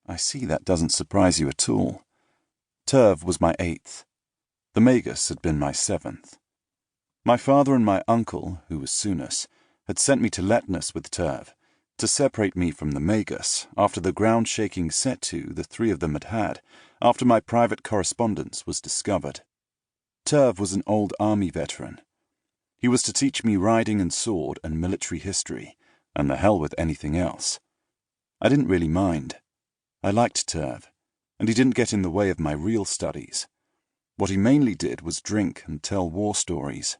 I see that doesn't surprise you at all. Turv was my 8th. The Magus had been my 7th. My father and my uncle, who was Sunus, had sent me to Letnus with Turv, to separate me from the Magus after the ground-shaking set-to the 3 of them had had, after my private correspondence was discovered. Turv was an old army veteran. He was to teach me riding and sword and military history, and the hell with anything else. I didn't really mind. I liked Turv, and he didn't get in the way of my real studies. What he mainly did was drink and tell war stories.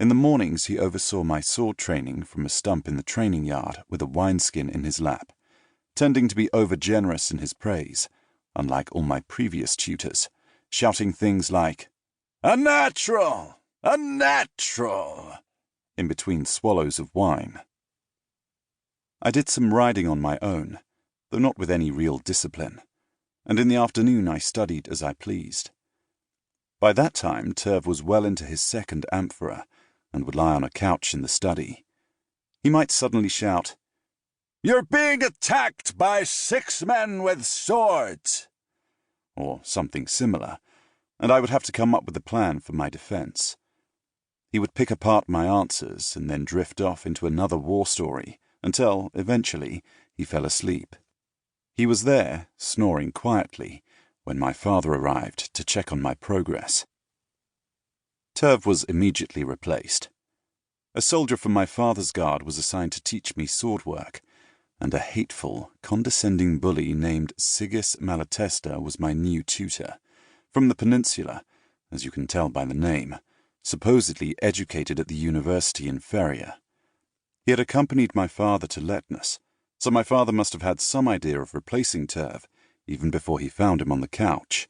In the mornings he oversaw my sword training from a stump in the training yard with a wineskin in his lap, tending to be over-generous in his praise, unlike all my previous tutors, shouting things like, "A natural! A natural!" in between swallows of wine. I did some riding on my own, though not with any real discipline, and in the afternoon I studied as I pleased. By that time Turv was well into his 2nd amphora, and would lie on a couch in the study. He might suddenly shout, "You're being attacked by 6 men with swords!" or something similar, and I would have to come up with a plan for my defense. He would pick apart my answers and then drift off into another war story until, eventually, he fell asleep. He was there, snoring quietly, when my father arrived to check on my progress. Turv was immediately replaced. A soldier from my father's guard was assigned to teach me sword work, and a hateful, condescending bully named Sigis Malatesta was my new tutor, from the peninsula, as you can tell by the name, supposedly educated at the university in Feria. He had accompanied my father to Letnus, so my father must have had some idea of replacing Turv, even before he found him on the couch,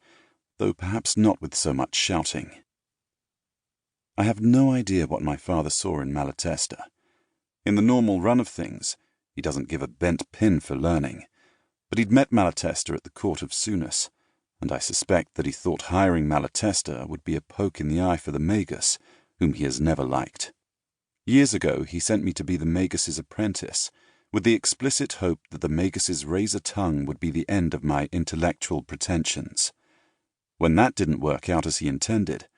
though perhaps not with so much shouting. I have no idea what my father saw in Malatesta. In the normal run of things, he doesn't give a bent pin for learning, but he'd met Malatesta at the court of Sunus, and I suspect that he thought hiring Malatesta would be a poke in the eye for the Magus, whom he has never liked. Years ago he sent me to be the Magus's apprentice, with the explicit hope that the Magus's razor tongue would be the end of my intellectual pretensions. When that didn't work out as he intended,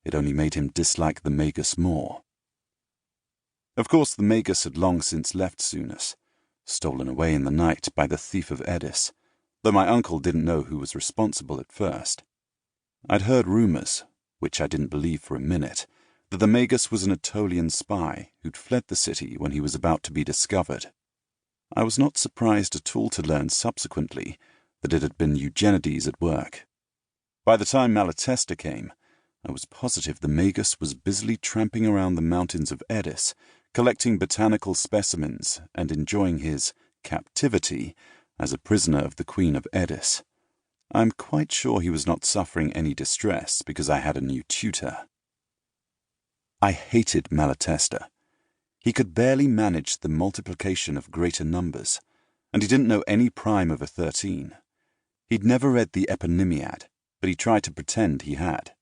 it only made him dislike the Magus more. Of course the Magus had long since left Sunus, stolen away in the night by the thief of Edis, though my uncle didn't know who was responsible at first. I'd heard rumours, which I didn't believe for a minute, that the Magus was an Aetolian spy who'd fled the city when he was about to be discovered. I was not surprised at all to learn subsequently that it had been Eugenides at work. By the time Malatesta came, I was positive the Magus was busily tramping around the mountains of Edis, collecting botanical specimens and enjoying his captivity as a prisoner of the Queen of Edis. I'm quite sure he was not suffering any distress because I had a new tutor. I hated Malatesta. He could barely manage the multiplication of greater numbers, and he didn't know any prime over 13. He'd never read the Eponymiad, but he tried to pretend he had.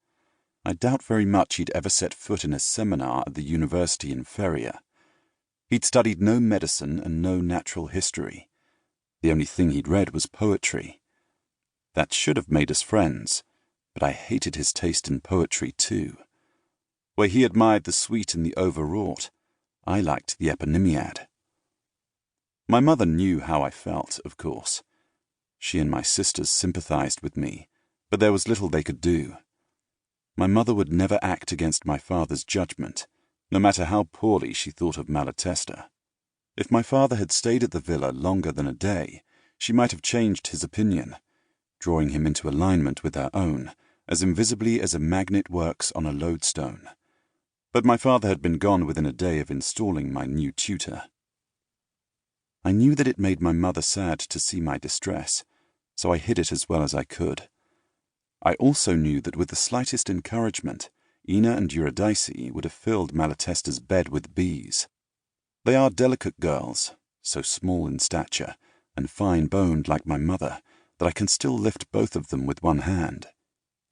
I doubt very much he'd ever set foot in a seminar at the university in Feria. He'd studied no medicine and no natural history. The only thing he'd read was poetry. That should have made us friends, but I hated his taste in poetry too. Where he admired the sweet and the overwrought, I liked the Eponymiad. My mother knew how I felt, of course. She and my sisters sympathized with me, but there was little they could do. My mother would never act against my father's judgment, no matter how poorly she thought of Malatesta. If my father had stayed at the villa longer than a day, she might have changed his opinion, drawing him into alignment with her own, as invisibly as a magnet works on a lodestone. But my father had been gone within a day of installing my new tutor. I knew that it made my mother sad to see my distress, so I hid it as well as I could. I also knew that with the slightest encouragement, Ina and Eurydice would have filled Malatesta's bed with bees. They are delicate girls, so small in stature, and fine-boned like my mother, that I can still lift both of them with one hand.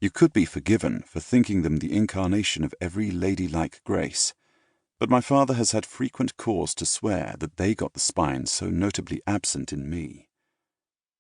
You could be forgiven for thinking them the incarnation of every ladylike grace, but my father has had frequent cause to swear that they got the spine so notably absent in me.